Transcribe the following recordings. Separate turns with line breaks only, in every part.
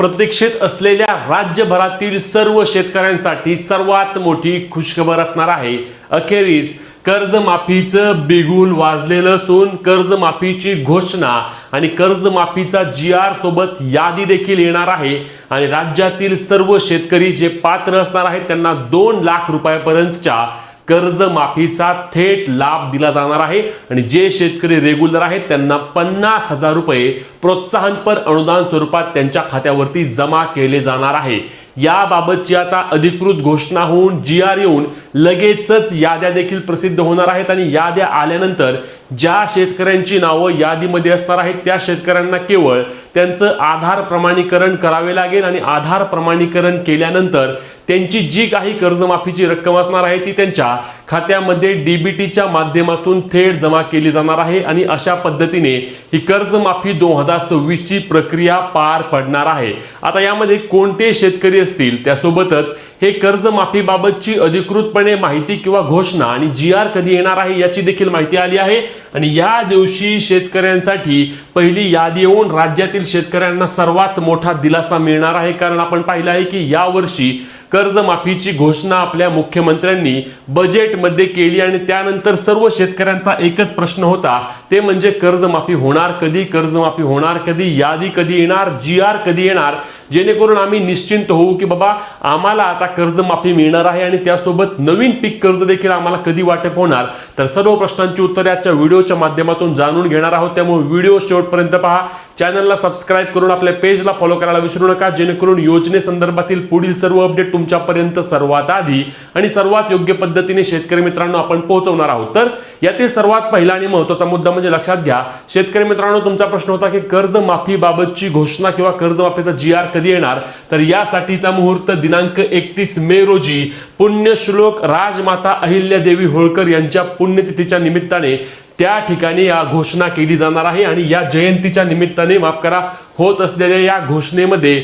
प्रतीक्षेत असलेल्या राज्यभरातील सर्व शेतकऱ्यांसाठी सर्वात मोठी खुशखबर असणार आहे। अखेरीस कर्जमाफीचं बिगुल वाजलेलं असून कर्जमाफीची घोषणा आणि कर्जमाफीचा GR सोबत यादी देखील येणार आहे आणि राज्यातील सर्व शेतकरी जे पात्र असणार आहेत त्यांना 2 लाख रुपयापर्यंतच्या कर्जमाफीचा थेट लाभ दिला जाणार आहे आणि जे शेतकरी रेग्युलर आहेत त्यांना 50,000 रुपये प्रोत्साहनपर अनुदान स्वरूपात त्यांच्या खात्यावरती जमा केले जाणार आहे। याबाबतची आता अधिकृत घोषणा होऊन GR येऊन लगेचच याद्या देखील प्रसिद्ध होणार आहेत आणि याद्या आल्यानंतर ज्या शेतकऱ्यांची नावं यादीमध्ये असणार आहेत त्या शेतकऱ्यांना केवळ त्यांचं आधार प्रमाणीकरण करावे लागेल आणि आधार प्रमाणीकरण केल्यानंतर त्यांची जी काही कर्जमाफीची रक्कम असणार आहे ती त्यांच्या खात्यामध्ये DBTच्या माध्यमातून थेट जमा केली जाणार आहे आणि अशा पद्धतीने ही कर्जमाफी 2026 ची प्रक्रिया पार पडणार आहे। आता यामध्ये कोणते शेतकरी असतील त्यासोबतच हे कर्जमाफीबाबतची अधिकृतपणे माहिती किंवा घोषणा आणि GR कधी येणार आहे याची देखील माहिती आली आहे आणि या दिवशी शेतकऱ्यांसाठी पहिली यादी येऊन राज्यातील शेतकऱ्यांना सर्वात मोठा दिलासा मिळणार आहे। कारण आपण पाहिलं आहे की यावर्षी कर्जमाफीची घोषणा आपल्या मुख्यमंत्र्यांनी बजेटमध्ये केली आणि त्यानंतर सर्व शेतकऱ्यांचा एकच प्रश्न होता ते म्हणजे कर्जमाफी होणार कधी, कर्जमाफी होणार कधी, यादी कधी येणार, GR कधी येणार, जेणेकरून आम्ही निश्चिंत होऊ की बाबा आम्हाला आता कर्जमाफी मिळणार आहे आणि त्यासोबत नवीन पीक कर्ज देखील आम्हाला कधी वाटप होणार। तर सर्व प्रश्नांची उत्तरे आजच्या व्हिडिओच्या माध्यमातून जाणून घेणार आहोत, त्यामुळे व्हिडिओ शेवटपर्यंत पहा। चॅनलला सबस्क्राइब करून आपल्या पेजला फॉलो करायला विसरू नका, जेणेकरून योजनेसंदर्भातील पुढील सर्व अपडेट तुमच्यापर्यंत सर्वात आधी आणि सर्वात योग्य पद्धतीने शेतकरी मित्रांनो आपण पोहोचवणार आहोत। तर यातील सर्वात पहिला आणि महत्त्वाचा मुद्दा म्हणजे लक्षात घ्या शेतकरी मित्रांनो, तुमचा प्रश्न होता की कर्जमाफी बाबतची घोषणा किंवा कर्जमाफीचा GR कधी येणार, तर यासाठीचा मुहूर्त दिनांक 31 मे रोजी पुण्यश्लोक राजमाता अहिल्यादेवी होळकर यांच्या पुण्यतिथीच्या निमित्ताने त्या ठिकाणी या घोषणा केली जाणार आहे आणि या जयंतीच्या निमित्ताने माफ करा होत असलेल्या या घोषणेमध्ये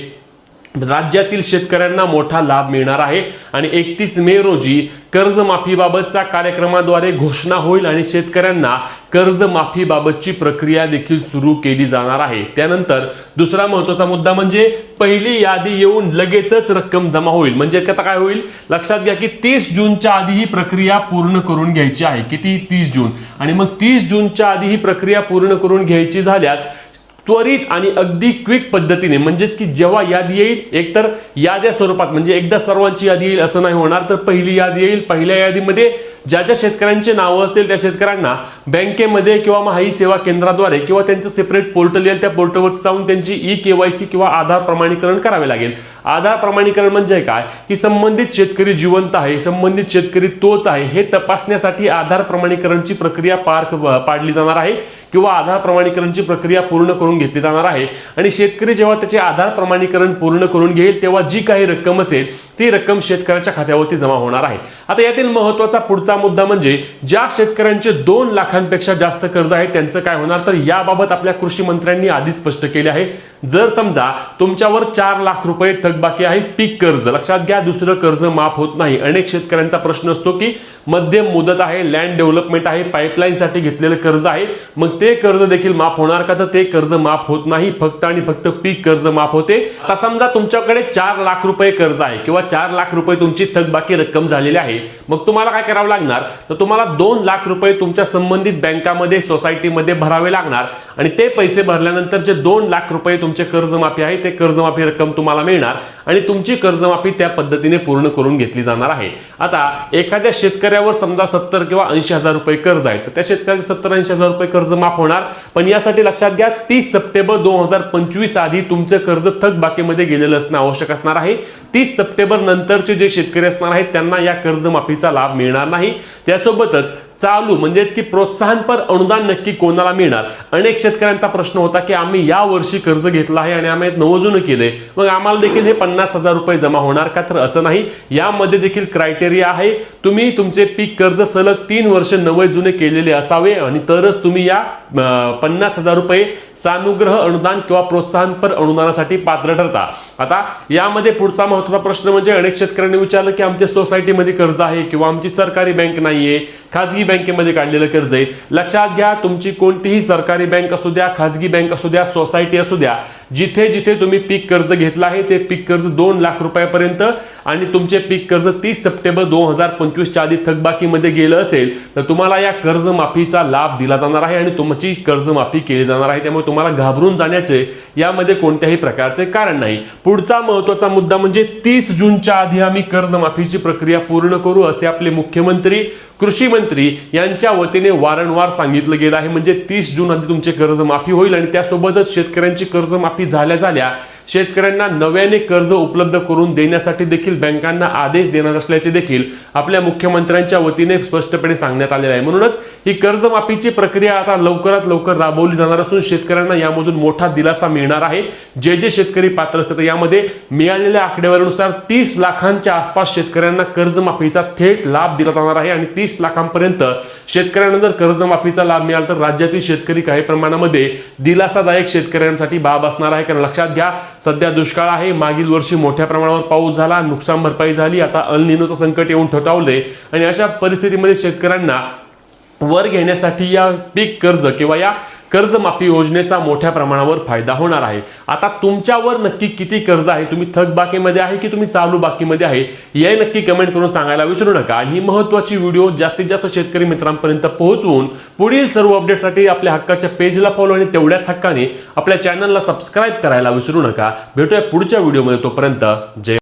राज्यातील शेतकऱ्यांना मोठा लाभ मिळणार आहे आणि 31 मे रोजी कर्जमाफीबाबतच्या कार्यक्रमाद्वारे घोषणा होईल आणि शेतकऱ्यांना कर्जमाफीबाबतची प्रक्रिया देखील सुरू केली जाणार आहे। त्यानंतर दुसरा महत्त्वाचा मुद्दा म्हणजे पहिली यादी येऊन लगेचच रक्कम जमा होईल। म्हणजे आता काय होईल लक्षात घ्या की 30 जूनच्या आधी ही प्रक्रिया पूर्ण करून घ्यायची आहे। किती? 30 जून आणि मग 30 जूनच्या आधी ही प्रक्रिया पूर्ण करून घ्यायची झाल्यास त्वरित आणि अगदी क्विक पद्धतीने म्हणजेच की जेव्हा यादी येईल एकतर याद्या स्वरूपात म्हणजे एकदा सर्वांची यादी येईल असं नाही होणार, तर पहिली यादी येईल। पहिल्या यादीमध्ये ज्या ज्या शेतकऱ्यांचे नाव असतील त्या शेतकऱ्यांना बँकेमध्ये किंवा महाई सेवा केंद्राद्वारे किंवा त्यांचं सेपरेट पोर्टल येईल त्या पोर्टलवर जाऊन त्यांची KYC किंवा आधार प्रमाणीकरण करावे लागेल। आधार प्रमाणीकरण म्हणजे काय की संबंधित शेतकरी जिवंत आहे, संबंधित शेतकरी तोच आहे हे तपासण्यासाठी आधार प्रमाणीकरणची प्रक्रिया पाडली जाणार आहे किंवा आधार प्रमाणीकरणची प्रक्रिया पूर्ण करून घेतली जाणार आहे आणि शेतकरी जेव्हा त्याचे आधार प्रमाणीकरण पूर्ण करून घेईल तेव्हा जी काही रक्कम असेल ती रक्कम शेतकऱ्याच्या खात्यावरती जमा होणार आहे। आता यातील महत्त्वाचा पुढचा मुद्दा म्हणजे ज्या शेतकऱ्यांचे 2 लाखांपेक्षा जास्त कर्ज आहे त्यांचं काय होणार, तर याबाबत आपल्या कृषी मंत्र्यांनी आधी स्पष्ट केले आहे। जर समजा तुमच्यावर 4 लाख रुपये थकबाकी आहे पीक कर्ज, लक्षात घ्या दुसरं कर्ज माफ होत नाही। अनेक शेतकऱ्यांचा प्रश्न असतो की मध्यम मुदत आहे, लँड डेव्हलपमेंट आहे, पाईपलाईन साठी घेतलेलं कर्ज आहे, मग ते कर्ज देखील माफ होणार का, तर ते कर्ज माफ होत नाही, फक्त आणि फक्त पीक कर्ज माफ होते। आता समजा तुमच्याकडे 4 लाख रुपये कर्ज आहे किंवा 4 लाख रुपये तुमची थकबाकी रक्कम झालेली आहे, मग तुम्हाला काय करावं लागणार, तर तुम्हाला 2 लाख रुपये तुमच्या संबंधित बँकामध्ये सोसायटीमध्ये भरावे लागणार आणि ते पैसे भरल्यानंतर जे 2 लाख रुपये तुमचे कर्जमाफी आहे ते कर्जमाफी रक्कम तुम्हाला मिळणार आणि तुमची कर्जमाफी त्या पद्धतीने पूर्ण करून घेतली जाणार आहे। आता एखाद्या शेतकऱ्यावर समजा 70 किंवा 80 हजार रुपये कर्ज आहे तर त्या शेतकऱ्याचे 70-80 हजार रुपये कर्ज माफ होणार, पण यासाठी लक्षात घ्या 30 सप्टेंबर 2025 आधी तुमचं कर्ज थकबाकीमध्ये गेलेलं असणं आवश्यक असणार आहे। 30 सप्टेंबर नंतरचे जे शेतकरी असणार आहेत त्यांना या कर्जमाफीचा लाभ मिळणार नाही। त्यासोबतच चालू म्हणजेच की प्रोत्साहनपर अनुदान नक्की कोणाला मिळणार, अनेक शेतकऱ्यांचा प्रश्न होता की आम्ही या वर्षी कर्ज घेतलं आहे आणि आम्ही नवजून केले मग आम्हाला देखील हे 50,000 रुपये जमा होणार का, तर असं नाही। यामध्ये देखील क्रायटेरिया आहे, तुम्ही तुमचे पीक कर्ज सलग 3 वर्ष नवजुने केलेले असावे आणि तरच तुम्ही या 50,000 रुपये सानुग्रह अनुदान किंवा प्रोत्साहनपर अनुदानासाठी पात्र ठरता। आता यामध्ये पुढचा महत्त्वाचा प्रश्न म्हणजे अनेक शेतकऱ्यांनी विचारलं की आमच्या सोसायटीमध्ये कर्ज आहे किंवा आमची सरकारी बँक नाहीये, खाजगी बँकेमध्ये काढलेलं कर्ज आहे। लक्षात घ्या तुमची कोणतीही सरकारी बँक असू द्या, खाजगी बँक असू द्या, सोसायटी असू द्या, जिथे जिथे तुम्ही पीक कर्ज घेतलं आहे ते पीक कर्ज 2 लाख रुपयापर्यंत आणि तुमचे पीक कर्ज 30 सप्टेंबर 2025च्या आधी थकबाकीमध्ये गेलं असेल तर तुम्हाला या कर्जमाफीचा लाभ दिला जाणार आहे आणि तुमची कर्जमाफी केली जाणार आहे। त्यामुळे तुम्हाला घाबरून जाण्याचे यामध्ये कोणत्याही प्रकारचे कारण नाही। पुढचा महत्त्वाचा मुद्दा म्हणजे 30 जूनच्या आधी आम्ही कर्जमाफीची प्रक्रिया पूर्ण करू असे आपले मुख्यमंत्री कृषी मंत्री यांच्या वतीने वारंवार सांगितलं गेलं आहे। म्हणजे 30 जून आधी तुमचे कर्जमाफी होईल आणि त्यासोबतच शेतकऱ्यांची कर्जमाफी झाल्या शेतकऱ्यांना नव्याने कर्ज उपलब्ध करून देण्यासाठी देखील बँकांना आदेश देणार असल्याचे देखील आपल्या मुख्यमंत्र्यांच्या वतीने स्पष्टपणे सांगण्यात आलेले आहे। म्हणूनच ही कर्जमाफीची प्रक्रिया आता लवकरात लवकर राबवली जाणार असून शेतकऱ्यांना यामधून मोठा दिलासा मिळणार आहे। जे शेतकरी पात्र असतात यामध्ये मिळालेल्या आकडेवारीनुसार 30 लाखांच्या आसपास शेतकऱ्यांना कर्जमाफीचा थेट लाभ दिला जाणार आहे आणि 30 लाखांपर्यंत शेतकऱ्यांना जर कर्जमाफीचा लाभ मिळाला तर राज्यातील शेतकरी काही प्रमाणामध्ये दिलासादायक शेतकऱ्यांसाठी बाब असणार आहे। कारण लक्षात घ्या, सध्या दुष्काळ आहे, मागील वर्षी मोठ्या प्रमाणावर पाऊस झाला, नुकसान भरपाई झाली, आता अल निनोचं संकट येऊन ठोठावले आणि अशा परिस्थितीमध्ये शेतकऱ्यांना वर घेण्यासाठी या पीक कर्ज किंवा या कर्जमाफी योजनेचा मोठ्या प्रमाणावर फायदा होणार आहे। आता तुमच्यावर नक्की किती कर्ज आहे, तुम्ही थकबाकीमध्ये आहे की तुम्ही चालू बाकीमध्ये आहे, हे नक्की कमेंट करून सांगायला विसरू नका। आणि ही महत्त्वाची व्हिडिओ जास्तीत जास्त शेतकरी मित्रांपर्यंत पोहोचवून पुढील सर्व अपडेटसाठी आपल्या हक्काच्या पेजला फॉलो आणि तेवढ्याच हक्काने आपल्या चॅनलला सबस्क्राईब करायला विसरू नका। भेटूया पुढच्या व्हिडिओमध्ये, तोपर्यंत जय